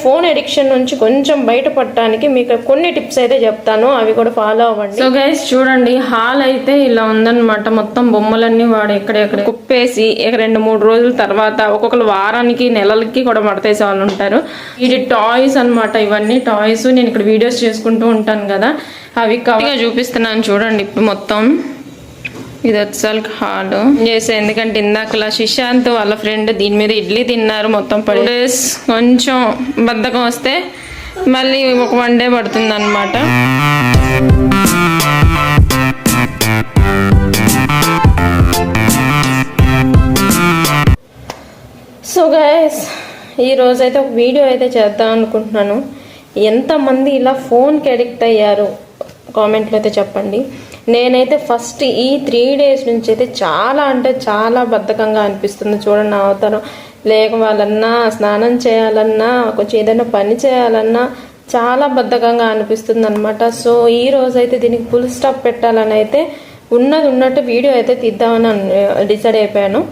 Phone addiction నుంచి కొంచెం బయటపడటానికి మీకు కొన్ని టిప్స్ అయితే చెప్తాను, అవి కూడా ఫాలో అవ్వండి. సో గైస్ చూడండి, హాల్ అయితే ఇలా ఉందన్నమాట. మొత్తం బొమ్మలన్నీ వాడు ఎక్కడెక్కడ కుప్పేసి 2-3 రోజుల తర్వాత ఒక్కొక్కరు వారానికి నెలలకి కూడా మడతేసే వాళ్ళు ఉంటారు. ఇది టాయ్స్ అన్నమాట. ఇవన్నీ టాయ్స్. నేను ఇక్కడ వీడియోస్ చేసుకుంటూ ఉంటాను కదా, అవి కవర్గా చూపిస్తున్నాను చూడండి. ఇప్పుడు మొత్తం ఇది వచ్చాలి హాల్ చేసే, ఎందుకంటే ఇందాకలా శిశాంత్ వాళ్ళ ఫ్రెండ్ దీని మీద ఇడ్లీ తిన్నారు. మొత్తం 2 డేస్ కొంచెం బద్ధకం వస్తే మళ్ళీ ఒక 1 డే పడుతుంది అన్నమాట. సో గైస్ ఈరోజు అయితే ఒక వీడియో అయితే చేద్దాం అనుకుంటున్నాను. ఎంతమంది ఇలా ఫోన్కి అడిక్ట్ అయ్యారు కామెంట్లో అయితే చెప్పండి. నేనైతే ఫస్ట్ ఈ 3 డేస్ నుంచి అయితే చాలా అంటే చాలా బద్ధకంగా అనిపిస్తుంది. చూడండి, నా అవతారం లేకపోవాలన్నా, స్నానం చేయాలన్నా, కొంచెం ఏదైనా పని చేయాలన్నా చాలా బద్ధకంగా అనిపిస్తుంది అనమాట. సో ఈ రోజు అయితే దీనికి ఫుల్ స్టాప్ పెట్టాలని అయితే ఉన్నట్టు వీడియో అయితే తీద్దామని డిసైడ్ అయిపోయాను.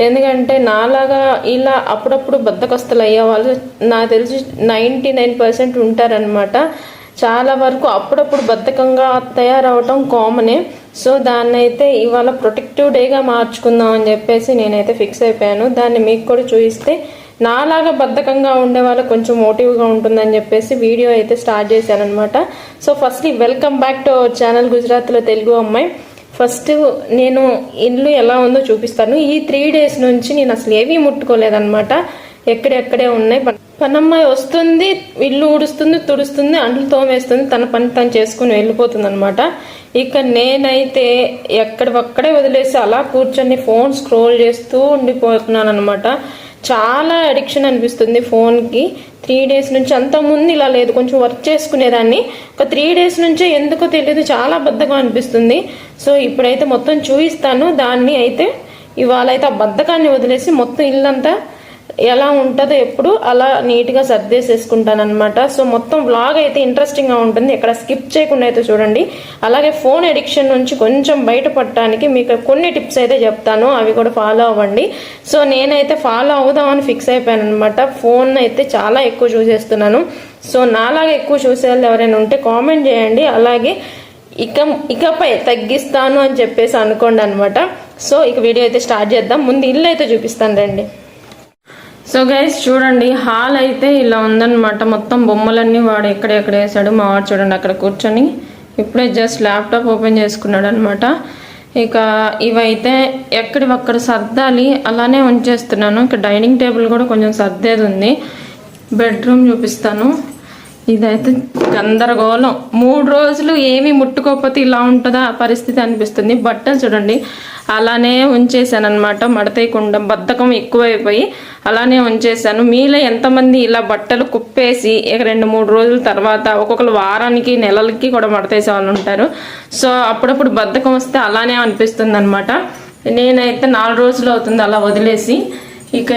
ఎందుకంటే నాలాగా ఇలా అప్పుడప్పుడు బద్ధకస్తులు అయ్యే వాళ్ళు నాకు తెలిసి 99% ఉంటారనమాట. చాలా వరకు అప్పుడప్పుడు బద్ధకంగా తయారవటం కామనే. సో దాన్ని అయితే ఇవాళ ప్రొటెక్టివ్ డేగా మార్చుకుందాం అని చెప్పేసి నేనైతే ఫిక్స్ అయిపోయాను. దాన్ని మీకు కూడా చూపిస్తే నాలాగా బద్ధకంగా ఉండే వాళ్ళకి కొంచెం మోటివ్గా ఉంటుందని చెప్పేసి వీడియో అయితే స్టార్ట్ చేశాను అనమాట. So first welcome back to our channel గుజరాత్లో తెలుగు అమ్మాయి. ఫస్ట్ నేను ఇల్లు ఎలా ఉందో చూపిస్తాను. ఈ 3 డేస్ నుంచి నేను అసలు ఏమీ ముట్టుకోలేదన్నమాట. ఎక్కడెక్కడే ఉన్నాయి. పనమ్మాయి వస్తుంది, ఇల్లు ఊడుస్తుంది, తుడుస్తుంది, అంట్లు తోమేస్తుంది, తన పని తను చేసుకుని వెళ్ళిపోతుంది అనమాట. ఇక నేనైతే ఎక్కడొక్కడే వదిలేసి అలా కూర్చొని ఫోన్ స్క్రోల్ చేస్తూ ఉండిపోతున్నాను అనమాట. చాలా అడిక్షన్ అనిపిస్తుంది ఫోన్కి 3 డేస్ నుంచి. అంతకుముందు ఇలా లేదు, కొంచెం వర్క్ చేసుకునేదాన్ని. ఒక 3 డేస్ నుంచే ఎందుకో తెలియదు చాలా బద్ధకం అనిపిస్తుంది. సో ఇప్పుడైతే మొత్తం చూపిస్తాను. దాన్ని అయితే ఇవాళ అయితే ఆ బద్ధకాన్ని వదిలేసి మొత్తం ఇల్లంతా ఎలా ఉంటుందో ఎప్పుడు అలా నీట్గా సర్దేసేసుకుంటాను అనమాట. సో మొత్తం వ్లాగ్ అయితే ఇంట్రెస్టింగ్గా ఉంటుంది, ఎక్కడ స్కిప్ చేయకుండా అయితే చూడండి. అలాగే ఫోన్ అడిక్షన్ నుంచి కొంచెం బయటపడటానికి మీకు కొన్ని టిప్స్ అయితే చెప్తాను, అవి కూడా ఫాలో అవ్వండి. సో నేనైతే ఫాలో అవుదామని ఫిక్స్ అయిపోయాను అనమాట. ఫోన్ అయితే చాలా ఎక్కువ చూసేస్తున్నాను. సో నాలాగా ఎక్కువ చూసే వాళ్ళు ఎవరైనా ఉంటే కామెంట్ చేయండి. అలాగే ఇకపై తగ్గిస్తాను అని చెప్పేసి అనుకోండి అనమాట. సో ఇక వీడియో అయితే స్టార్ట్ చేద్దాం. ముందు ఇల్లు అయితే చూపిస్తాను రండి. సో గైస్ చూడండి, హాల్ అయితే ఇలా ఉందన్నమాట. మొత్తం బొమ్మలన్నీ వాడు ఎక్కడెక్కడ వేసాడు. మా వాడు చూడండి అక్కడ కూర్చొని ఇప్పుడే జస్ట్ ల్యాప్టాప్ ఓపెన్ చేసుకున్నాడు అనమాట. ఇక ఇవైతే ఎక్కడివక్కడ సర్దాలి, అలానే ఉంచేస్తున్నాను. ఇక డైనింగ్ టేబుల్ కూడా కొంచెం సర్దేది ఉంది. బెడ్రూమ్ చూపిస్తాను. ఇదైతే గందరగోళం. 3 రోజులు ఏమీ ముట్టుకోకపోతే ఇలా ఉంటుందా పరిస్థితి అనిపిస్తుంది. బట్టలు చూడండి అలానే ఉంచేసాను అనమాట, మడతేయకుండా. బద్ధకం ఎక్కువైపోయి అలానే ఉంచేసాను. మీలో ఎంతమంది ఇలా బట్టలు కుప్పేసి 2-3 రోజుల తర్వాత ఒక్కొక్కరు వారానికి నెలలకి కూడా మడతేసే వాళ్ళు ఉంటారు. సో అప్పుడప్పుడు బద్ధకం వస్తే అలానే అనిపిస్తుంది అనమాట. నేనైతే 4 రోజులు అవుతుంది అలా వదిలేసి. ఇక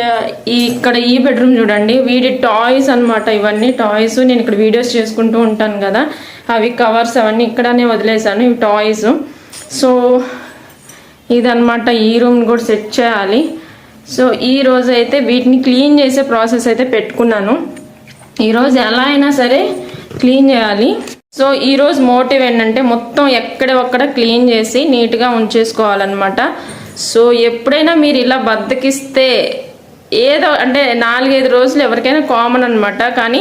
ఇక్కడ ఈ బెడ్రూమ్ చూడండి, వీడి టాయ్స్ అనమాట. ఇవన్నీ టాయ్స్. నేను ఇక్కడ వీడియోస్ చేసుకుంటూ ఉంటాను కదా, అవి కవర్స్ అవన్నీ ఇక్కడనే వదిలేసాను. ఇవి టాయ్స్. సో ఇదనమాట. ఈ రూమ్ కూడా సెట్ చేయాలి. సో ఈ రోజు అయితే వీటిని క్లీన్ చేసే ప్రాసెస్ అయితే పెట్టుకున్నాను. ఈరోజు ఎలా అయినా సరే క్లీన్ చేయాలి. సో ఈరోజు మోటివ్ ఏంటంటే మొత్తం ఎక్కడొక్కడ క్లీన్ చేసి నీట్గా ఉంచేసుకోవాలన్నమాట. సో ఎప్పుడైనా మీరు ఇలా బద్దకిస్తే ఏదో అంటే 4-5 రోజులు ఎవరికైనా కామన్ అనమాట. కానీ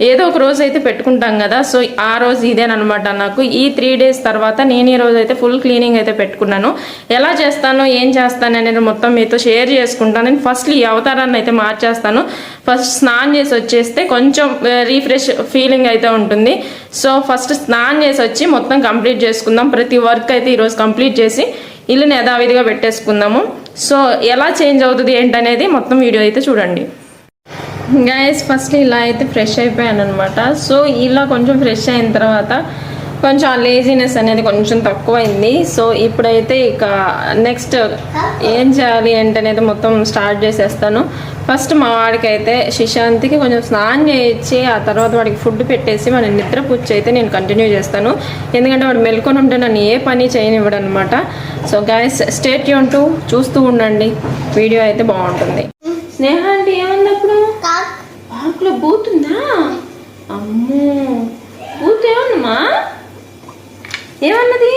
ఏదో ఒక రోజు అయితే పెట్టుకుంటాం కదా. సో ఆ రోజు ఇదేనమాట నాకు. ఈ 3 డేస్ తర్వాత నేను ఈ రోజు అయితే ఫుల్ క్లీనింగ్ అయితే పెట్టుకున్నాను. ఎలా చేస్తాను, ఏం చేస్తాను అనేది మొత్తం మీతో షేర్ చేసుకుంటాను. నేను ఫస్ట్ ఈ అవతారాన్ని అయితే మార్చేస్తాను. ఫస్ట్ స్నానం చేసి వచ్చేస్తే కొంచెం రీఫ్రెష్ ఫీలింగ్ అయితే ఉంటుంది. సో ఫస్ట్ స్నానం చేసి వచ్చి మొత్తం కంప్లీట్ చేసుకుందాం. ప్రతి వర్క్ అయితే ఈరోజు కంప్లీట్ చేసి ఇల్లుని యథావిధిగా పెట్టేసుకుందాము. సో ఎలా చేంజ్ అవుతుంది ఏంటనేది మొత్తం వీడియో అయితే చూడండి. గైస్ ఫస్ట్ ఇలా అయితే ఫ్రెష్ అయిపోయాను అనమాట. సో ఇలా కొంచెం ఫ్రెష్ అయిన తర్వాత కొంచెం ఆ లేజినెస్ అనేది కొంచెం తక్కువైంది. సో ఇప్పుడైతే ఇక నెక్స్ట్ ఏం చేయాలి ఏంటనేది మొత్తం స్టార్ట్ చేసేస్తాను. ఫస్ట్ మా వాడికి అయితే శిశాంతికి కొంచెం స్నానం చేయించి ఆ తర్వాత వాడికి ఫుడ్ పెట్టేసి వాడి నిద్ర పుచ్చి అయితే నేను కంటిన్యూ చేస్తాను. ఎందుకంటే వాడు మెలుకొని ఉంటే నన్ను ఏ పని చేయనివ్వడు అనమాట. So guys stay tune to చూస్తూ ఉండండి, వీడియో అయితే బాగుంటుంది. స్నేహ అంటే ఏమన్నప్పుడు బుక్లో బూతుందా? అమ్మో, బూత్ ఏమన్నమ్మా? ఏమన్నది?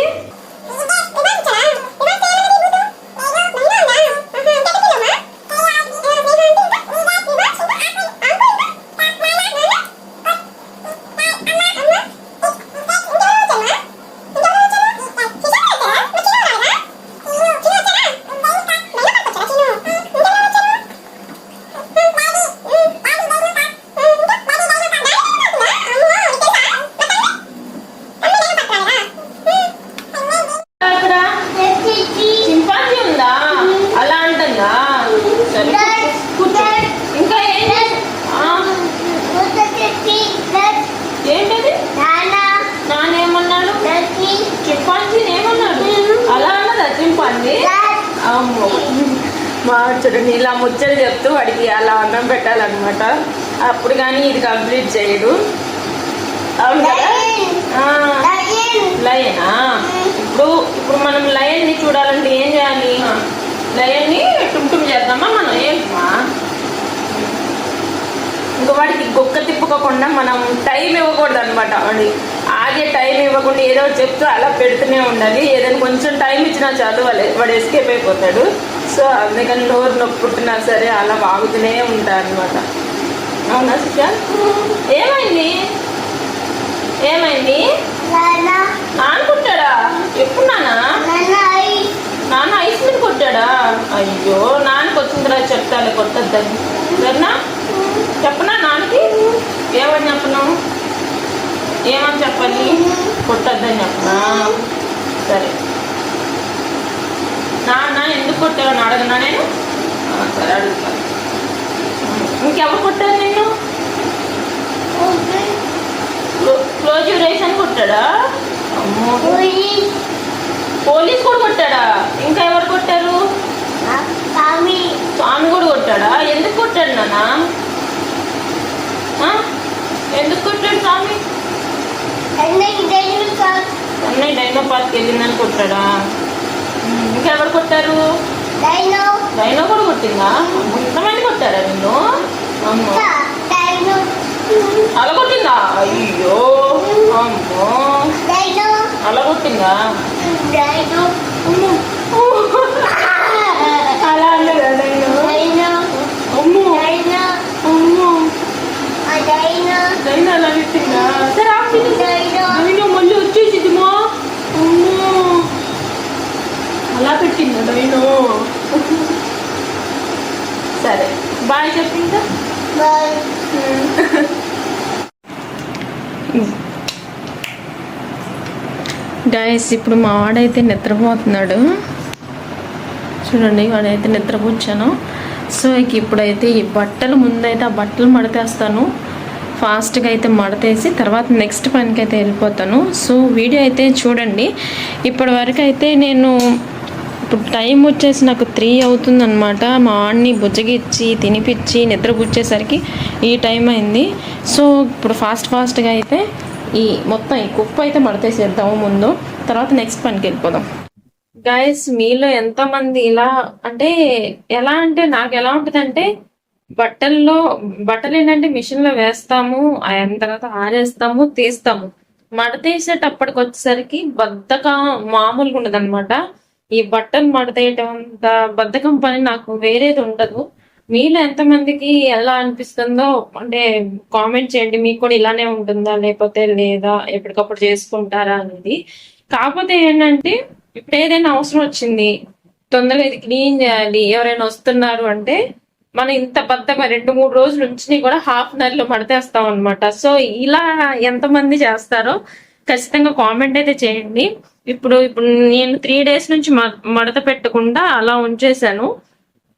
ఏంటది? నానేమన్నాడు? చింపాంజీని ఏమన్నాడు? అలా అన్నదా చింపాంజీ? అమ్మో, మా చూడండి ఇలా ముచ్చట చెప్తూ వాడికి అలా అన్నం పెట్టాలన్నమాట. అప్పుడు కానీ ఇది కంప్లీట్ చేయడు. అవును కదా? లయనా? ఇప్పుడు మనం లయన్ని చూడాలంటే ఏం చేయాలి? లయన్ని టుమ్ చేద్దామా మనం? ఏంటమ్మా, ఇంకా వాడికి గొక్క తిప్పుకోకుండా మనం టైం ఇవ్వకూడదు అనమాట. వాడి ఆగే టైం ఇవ్వకుండా ఏదో చెప్తూ అలా పెడుతూనే ఉండాలి. ఏదైనా కొంచెం టైం ఇచ్చినా చాలు వాడు ఎస్కేప్ అయిపోతాడు. సో అందుకని నోరు నొప్పి పుట్టినా సరే అలా వాగుతూనే ఉంటారు అనమాట. అవునా సుశాంత్? ఏమైంది? ఏమైంది? అనుకుంటాడా? ఎప్పుడు నాన్న ఐస్ మీద కొట్టాడా? అయ్యో, నాన్నకి వచ్చిన తర్వాత చెప్తాను కొట్టద్దని. సరేనా? చెప్పనా నాన్నకి? ఏమని చెప్పను? ఏమని చెప్పాలి? కొట్టద్దని చెప్పనా? సరే. నాన్న ఎందుకు కొట్టావని అడగనా నేను? సరే అడుగుతాను. ఇంకెవరు కొట్టారు నిన్ను? క్లోజ్ యువర్ ఐస్ అని కొట్టాడా? అమ్మో, పోలీస్ కూడా కొట్టాడా? ఇంకా ఎవరు కొట్టారు? స్వామి కూడా కొట్టాడా? ఎందుకు కొట్టాడు నాన్న? ఎందుకు కొట్టాడు స్వామి? అన్నయ్య డైనో పార్క్ వెళ్ళిందని కొట్టాడా? ఇంకెవరు కొట్టారు? డైనో కూడా కొట్టిందా? ఇంతమంది కొట్టారా నిన్ను? అలా కొట్టిందా? అయ్యో, అమ్మో, అలా కొట్టిందా? అలా అన్నదా డైనో? అమ్మో అమ్మో, డైనో అలా పెట్టిందా? సరే డైనో మళ్ళీ వచ్చేసిద్దిమా. అమ్మో, అలా పెట్టిందా డైనో? సరే బాయ్ చెప్పిందా? గైస్, ఇప్పుడు మా వాడైతే నిద్రపోతున్నాడు. చూడండి, వాడైతే నిద్రపోచ్చాను. సో ఇప్పుడైతే ఈ బట్టలు ముందైతే ఆ బట్టలు మడతేస్తాను. ఫాస్ట్గా అయితే మడతేసి తర్వాత నెక్స్ట్ పనికి అయితే వెళ్ళిపోతాను. సో వీడియో అయితే చూడండి. ఇప్పటి వరకు అయితే నేను ఇప్పుడు టైం వచ్చేసి నాకు 3 అవుతుందన్నమాట. మా వాడిని బుజ్జగిచ్చి తినిపించి నిద్రపుచ్చేసరికి ఈ టైం అయింది. సో ఇప్పుడు ఫాస్ట్గా అయితే ఈ మొత్తం ఈ కుప్ప అయితే మడతేసేద్దాము ముందు, తర్వాత నెక్స్ట్ పనికి వెళ్ళిపోదాం. గైస్, మీలో ఎంతమంది ఇలా అంటే ఎలా అంటే నాకు ఎలా ఉంటుందంటే బట్టలు ఏంటంటే మిషన్లో వేస్తాము, అయిన తర్వాత ఆరేస్తాము, తీస్తాము. మడతేసేటప్పటికి వచ్చేసరికి బద్ధకం మామూలుగా ఉండదు అనమాట. ఈ బట్టలు మడతేయటం అంత బద్ధకం పని నాకు వేరేది ఉండదు. మీలో ఎంతమందికి ఎలా అనిపిస్తుందో అంటే కామెంట్ చేయండి. మీకు కూడా ఇలానే ఉంటుందా లేకపోతే లేదా, ఎప్పటికప్పుడు చేసుకుంటారా అనేది. కాకపోతే ఏంటంటే ఇప్పుడు ఏదైనా అవసరం వచ్చింది, తొందరగా ఇది క్లీన్ చేయాలి, ఎవరైనా వస్తున్నారు అంటే మనం ఇంత బద్దగా 2-3 రోజుల నుంచి కూడా హాఫ్ అన్ అవర్ లో మడతేస్తాం అనమాట. సో ఇలా ఎంతమంది చేస్తారో ఖచ్చితంగా కామెంట్ అయితే చేయండి. ఇప్పుడు నేను 3 days నుంచి మడత పెట్టకుండా అలా ఉంచేసాను.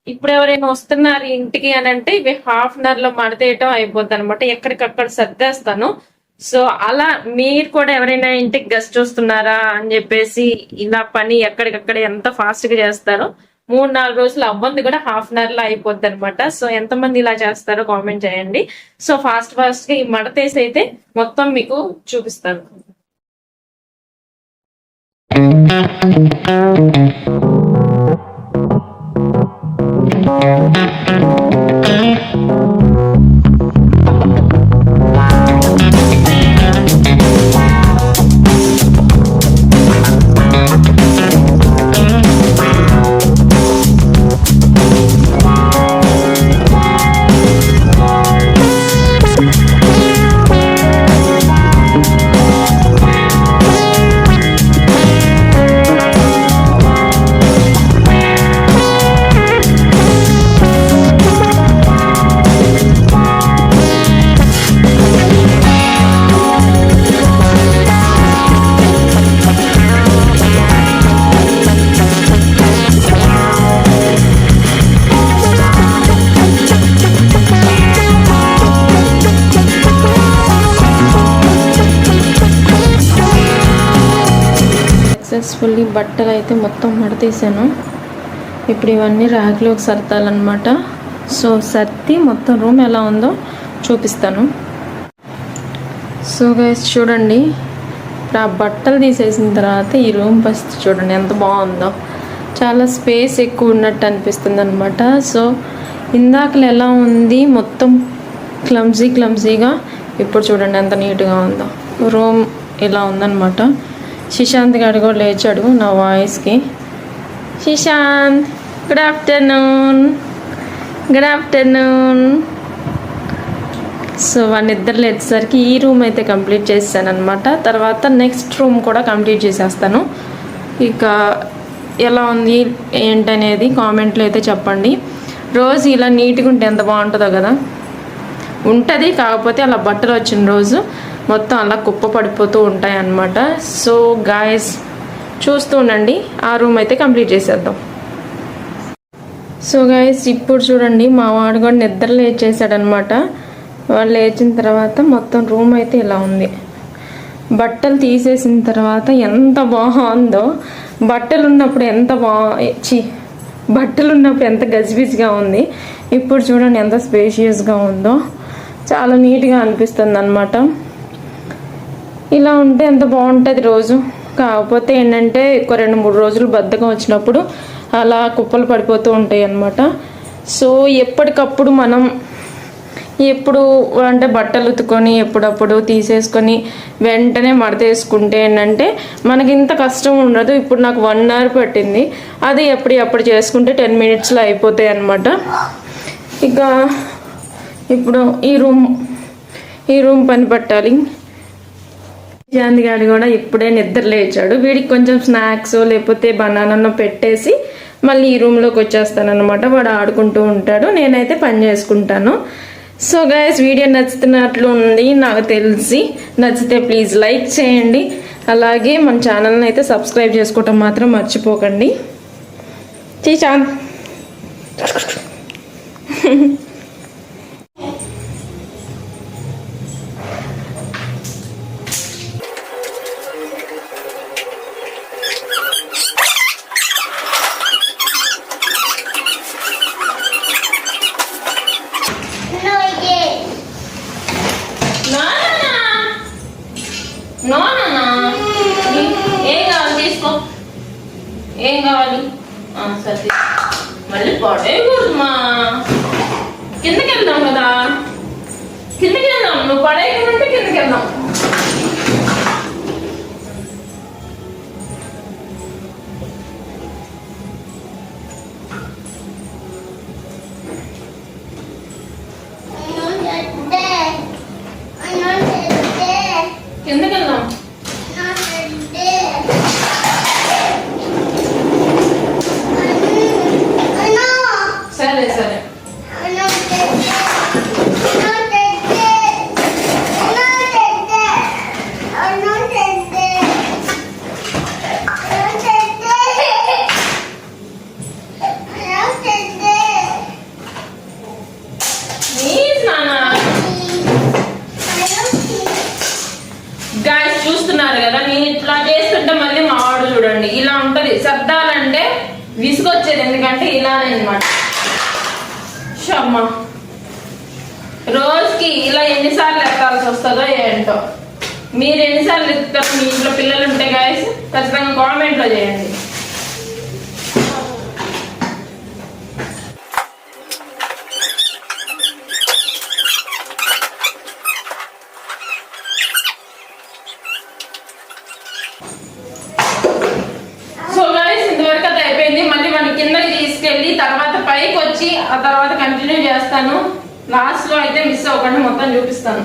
ఇప్పుడు ఎవరైనా వస్తున్నారు ఇంటికి అని అంటే ఇవి హాఫ్ అన్ అవర్ లో మడతేయటం అయిపోద్ది అనమాట. ఎక్కడికక్కడ సర్దేస్తాను. సో అలా మీరు కూడా ఎవరైనా ఇంటికి గెస్ట్ వస్తున్నారా అని చెప్పేసి ఇలా పని ఎక్కడికక్కడ ఎంత ఫాస్ట్ గా చేస్తారో 3-4 రోజులు అవ్వంది కూడా హాఫ్ అన్ అవర్ లో అయిపోద్ది అనమాట. సో ఎంతమంది ఇలా చేస్తారో కామెంట్ చేయండి. సో ఫాస్ట్ గా ఈ మడతేసి అయితే మొత్తం మీకు చూపిస్తాను. సక్సెస్ఫుల్లీ బట్టలు అయితే మొత్తం మడతీసాను. ఇప్పుడు ఇవన్నీ ర్యాక్లోకి సర్దాలన్నమాట. సో సర్ది మొత్తం రూమ్ ఎలా ఉందో చూపిస్తాను. సో గైస్ చూడండి, ఇప్పుడు ఆ బట్టలు తీసేసిన తర్వాత ఈ రూమ్ పరిస్థితి చూడండి ఎంత బాగుందో. చాలా స్పేస్ ఎక్కువ ఉన్నట్టు అనిపిస్తుంది అనమాట. సో ఇందాకలు ఎలా ఉంది మొత్తం క్లమ్జీగా, ఇప్పుడు చూడండి ఎంత నీట్గా ఉందో. రూమ్ ఇలా ఉందన్నమాట. శిశాంత్ గారు కూడా లేచాడు నా వాయిస్కి. శిశాంత్, గుడ్ ఆఫ్టర్నూన్. సో నిద్ర లేచేసరికి ఈ రూమ్ అయితే కంప్లీట్ చేశాను అనమాట. తర్వాత నెక్స్ట్ రూమ్ కూడా కంప్లీట్ చేసేస్తాను. ఇక ఎలా ఉంది ఏంటనేది కామెంట్లో అయితే చెప్పండి. రోజు ఇలా నీట్గా ఉంటే ఎంత బాగుంటుందో కదా. ఉంటుంది, కాకపోతే అలా బట్టలు వచ్చిన రోజు మొత్తం అలా కుప్ప పడిపోతూ ఉంటాయి అన్నమాట. సో గాయస్ చూస్తూ ఉండండి, ఆ రూమ్ అయితే కంప్లీట్ చేసేద్దాం. సో గాయస్ ఇప్పుడు చూడండి, మా వాడు కూడా నిద్ర లేచేసాడనమాట. వాళ్ళు లేచిన తర్వాత మొత్తం రూమ్ అయితే ఇలా ఉంది. బట్టలు తీసేసిన తర్వాత ఎంత బాగుందో. బట్టలు ఉన్నప్పుడు ఎంత గజిబిజిగా ఉంది. ఇప్పుడు చూడండి ఎంత స్పేషియస్గా ఉందో. చాలా నీట్గా అనిపిస్తుంది అనమాట. ఇలా ఉంటే ఎంత బాగుంటుంది రోజు. కాకపోతే ఏంటంటే ఒక 2-3 రోజులు బద్ధకం వచ్చినప్పుడు అలా కుప్పలు పడిపోతూ ఉంటాయి అన్నమాట. సో ఎప్పటికప్పుడు మనం అంటే బట్టలు ఉతుకొని ఎప్పుడప్పుడు తీసేసుకొని వెంటనే మడతేసుకుంటే ఏంటంటే మనకి ఇంత కష్టం ఉండదు. ఇప్పుడు నాకు 1 అవర్ పట్టింది, అది ఎప్పుడు చేసుకుంటే 10 మినిట్స్లో అయిపోతాయి అన్నమాట. ఇక ఇప్పుడు ఈ రూమ్ పని పట్టాలి. శాంతి గారు కూడా ఇప్పుడే నిద్ర లేచాడు. వీడికి కొంచెం స్నాక్స్ లేకపోతే బనానా పెట్టేసి మళ్ళీ ఈ రూమ్లోకి వచ్చేస్తాను అనమాట. వాడు ఆడుకుంటూ ఉంటాడు, నేనైతే పని చేసుకుంటాను. సో గైస్ వీడియో నచ్చుతున్నట్లు ఉంది నాకు తెలిసి. నచ్చితే ప్లీజ్ లైక్ చేయండి. అలాగే మన ఛానల్ని అయితే సబ్స్క్రైబ్ చేసుకోవటం మాత్రం మర్చిపోకండి. చీచాన్ ఏం కావాలి? సరే మళ్ళీ పడేయకూడదుమా. కిందకి వెళ్దాం కదా, కిందకి వెళ్దాం. నువ్వు పడేయకుంటే కిందకి వెళ్దాం. కిందకి వెళ్దాం. సరే సరే గాయస్ చూస్తున్నారు కదా, నేను ఇట్లా చేస్తుంటే మళ్ళీ మా వాడు చూడండి ఇలా ఉంటది. సర్దాలంటే విసుగొచ్చేది, ఎందుకంటే ఇలానే అనమాట. అమ్మా రోజుకి ఇలా ఎన్నిసార్లు ఎత్తాల్సి వస్తుందో ఏంటో. మీరు ఎన్నిసార్లు ఎత్తుతారు మీ ఇంట్లో పిల్లలు ఉంటే గాయస్ ఖచ్చితంగా కామెంట్లో చేయండి. కిందకి తీసుకెళ్ళి తర్వాత పైకి వచ్చి ఆ తర్వాత కంటిన్యూ చేస్తాను. లాస్ట్ లో అయితే మిస్ అవ్వకుండా మొత్తం చూపిస్తాను.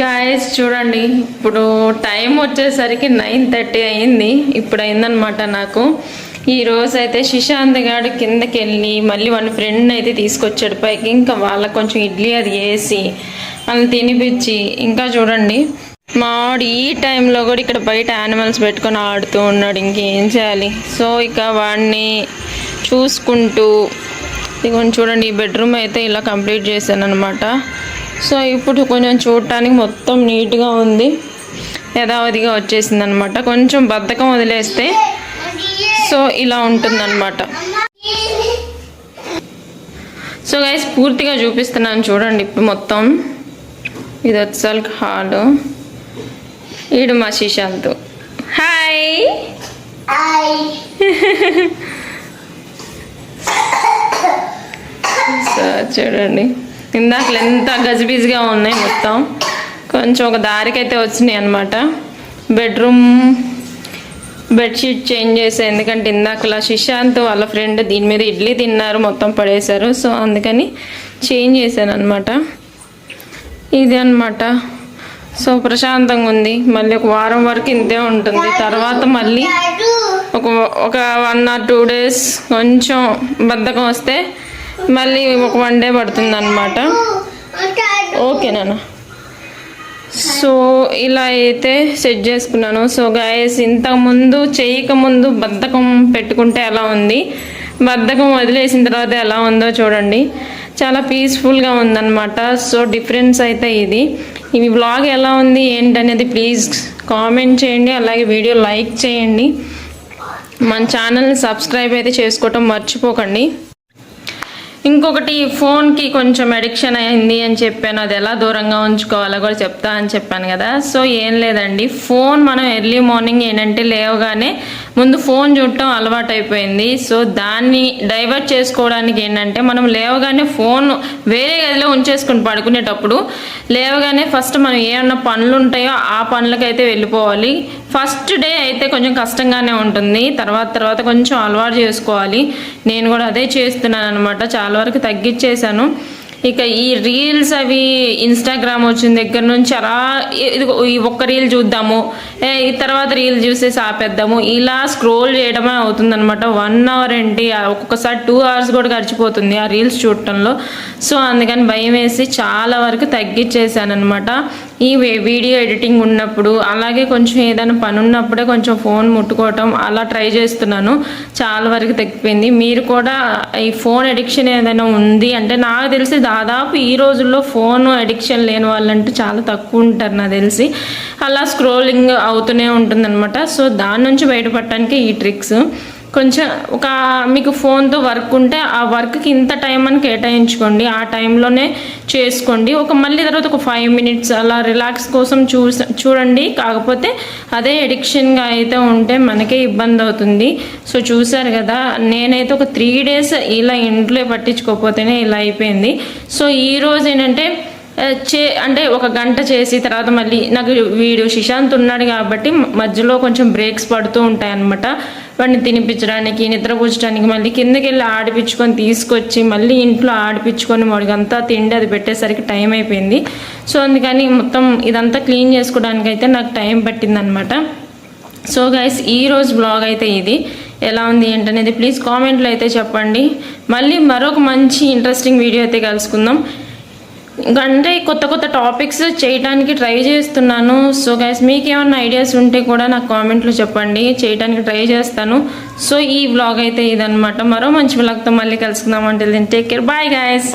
గాయస్ చూడండి, ఇప్పుడు టైం వచ్చేసరికి 9:30 అయింది. ఇప్పుడు అయిందనమాట నాకు. ఈరోజు అయితే శిశాంత్ గారు కిందకి వెళ్ళి మళ్ళీ వాళ్ళ ఫ్రెండ్ అయితే తీసుకొచ్చాడు పైకి. ఇంకా వాళ్ళకి కొంచెం ఇడ్లీ అది వేసి వాళ్ళని తినిపించి ఇంకా చూడండి మావాడు ఈ టైంలో కూడా ఇక్కడ బయట యానిమల్స్ పెట్టుకొని ఆడుతూ ఉన్నాడు. ఇంకేం చేయాలి. సో ఇక వాడిని చూసుకుంటూ ఇదిగోండి చూడండి, ఈ బెడ్రూమ్ అయితే ఇలా కంప్లీట్ చేశాను అనమాట. సో ఇప్పుడు కొంచెం చూడటానికి మొత్తం నీట్గా ఉంది, యథావధిగా వచ్చేసింది అనమాట. కొంచెం బద్ధకం వదిలేస్తే సో ఇలా ఉంటుందన్నమాట. సో గైస్ పూర్తిగా చూపిస్తున్నాను చూడండి. ఇప్పుడు మొత్తం ఇది వచ్చాలి హాలు. ఈడు మా శిశాంత్. హాయ్ సో చూడండి ఇందాక ఎంత గజిబిజిగా ఉన్నాయి మొత్తం. కొంచెం ఒక దారికైతే వచ్చినాయి అనమాట. బెడ్రూమ్ బెడ్షీట్ చేంజ్ చేసా, ఎందుకంటే ఇందాకలా శిశాంత్ వాళ్ళ ఫ్రెండ్ దీని మీద ఇడ్లీ తిన్నారు, మొత్తం పడేశారు. సో అందుకని చేంజ్ చేశాను అనమాట. ఇది అనమాట. సో ప్రశాంతంగా ఉంది. మళ్ళీ ఒక వారం వరకు ఇంతే ఉంటుంది. తర్వాత మళ్ళీ ఒక 1 or 2 days కొంచెం బద్ధకం వస్తే మళ్ళీ ఒక 1 day పడుతుంది అనమాట. ఓకేనా? సో ఇలా అయితే సెట్ చేసుకున్నాను. సో గైస్ ఇంతకుముందు చేయకముందు బద్ధకం పెట్టుకుంటే ఎలా ఉంది, బద్ధకం వదిలేసిన తర్వాత ఎలా ఉందో చూడండి. చాలా పీస్ఫుల్గా ఉందన్నమాట. సో డిఫరెన్స్ అయితే ఇది. ఈ వ్లాగ్ ఎలా ఉంది ఏంటనేది ప్లీజ్ కామెంట్ చేయండి. అలాగే వీడియో లైక్ చేయండి. మన ఛానల్ని సబ్స్క్రైబ్ అయితే చేసుకోవటం మర్చిపోకండి. ఇంకొకటి, ఫోన్కి కొంచెం అడిక్షన్ అయింది అని చెప్పాను, అది ఎలా దూరంగా ఉంచుకోవాలో కూడా చెప్తా అని చెప్పాను కదా. సో ఏం లేదండి, ఫోన్ మనం ఎర్లీ మార్నింగ్ ఏంటంటే లేవగానే ముందు ఫోన్ చూడటం అలవాటు అయిపోయింది. సో దాన్ని డైవర్ట్ చేసుకోవడానికి ఏంటంటే మనం లేవగానే ఫోన్ వేరే గదిలో ఉంచేసుకుని పడుకునేటప్పుడు లేవగానే ఫస్ట్ మనం ఏమన్నా పనులు ఉంటాయో ఆ పనులకైతే వెళ్ళిపోవాలి. ఫస్ట్ డే అయితే కొంచెం కష్టంగానే ఉంటుంది, తర్వాత కొంచెం అలవాటు చేసుకోవాలి. నేను కూడా అదే చేస్తున్నాను అనమాట. చాలా వరకు తగ్గించేశాను. ఇక ఈ రీల్స్ అవి ఇన్స్టాగ్రామ్ వచ్చిన దగ్గర నుంచి అలా ఈ ఒక్క రీల్ చూద్దాము, ఈ తర్వాత రీల్ చూసేసి ఆపేద్దాము, ఇలా స్క్రోల్ చేయడమే అవుతుందన్నమాట. 1 hour ఏంటి, ఒక్కొక్కసారి 2 hours కూడా గడిచిపోతుంది ఆ రీల్స్ చూడటంలో. సో అందుకని భయం వేసి చాలా వరకు తగ్గించేసాను అనమాట. ఈ వీడియో ఎడిటింగ్ ఉన్నప్పుడు, అలాగే కొంచెం ఏదైనా పని ఉన్నప్పుడే కొంచెం ఫోన్ ముట్టుకోవటం అలా ట్రై చేస్తున్నాను. చాలా వరకు తగ్గిపోయింది. మీరు కూడా ఈ ఫోన్ అడిక్షన్ ఏదైనా ఉంది అంటే, నాకు తెలిసి దాదాపు ఈ రోజుల్లో ఫోన్ అడిక్షన్ లేని వాళ్ళంటూ చాలా తక్కువ ఉంటారు నాకు తెలిసి. అలా స్క్రోలింగ్ అవుతూనే ఉంటుందన్నమాట. సో దాని నుంచి బయటపడటానికి ఈ ట్రిక్స్. కొంచెం మీకు ఫోన్తో వర్క్ ఉంటే ఆ వర్క్కి ఇంత టైం అని కేటాయించుకోండి, ఆ టైంలోనే చేసుకోండి. మళ్ళీ తర్వాత ఒక 5 minutes అలా రిలాక్స్ కోసం చూడండి. కాకపోతే అదే ఎడిక్షన్గా అయితే ఉంటే మనకే ఇబ్బంది అవుతుంది. సో చూసారు కదా, నేనైతే ఒక 3 days ఇలా ఇంట్లో పట్టించుకోకపోతేనే ఇలా అయిపోయింది. సో ఈరోజు ఏంటంటే అంటే 1 గంట చేసి తర్వాత మళ్ళీ నాకు వీడు శిశాంత్ ఉన్నాడు కాబట్టి మధ్యలో కొంచెం బ్రేక్స్ పడుతూ ఉంటాయి అన్నమాట. వాడిని తినిపించడానికి, నిద్రపుచ్చడానికి, మళ్ళీ కిందకి వెళ్ళి ఆడిపించుకొని తీసుకొచ్చి మళ్ళీ ఇంట్లో ఆడిపించుకొని వాడికి అంతా తిండి అది పెట్టేసరికి టైం అయిపోయింది. సో అందుకని మొత్తం ఇదంతా క్లీన్ చేసుకోవడానికి అయితే నాకు టైం పట్టిందనమాట. సో గైస్ ఈరోజు బ్లాగ్ అయితే ఇది. ఎలా ఉంది ఏంటనేది ప్లీజ్ కామెంట్లో అయితే చెప్పండి. మళ్ళీ మరొక మంచి ఇంట్రెస్టింగ్ వీడియో అయితే కలుసుకుందాం. అంటే కొత్త టాపిక్స్ చేయడానికి ట్రై చేస్తున్నాను. సో గైస్ మీకు ఏమైనా ఐడియాస్ ఉంటే కూడా నాకు కామెంట్లో చెప్పండి, చేయడానికి ట్రై చేస్తాను. సో ఈ వ్లాగ్ అయితే ఇదనమాట. మరో మంచి వ్లాగ్తో మళ్ళీ కలుసుకుందాం. అంటే టేక్ కేర్, బాయ్ గైస్.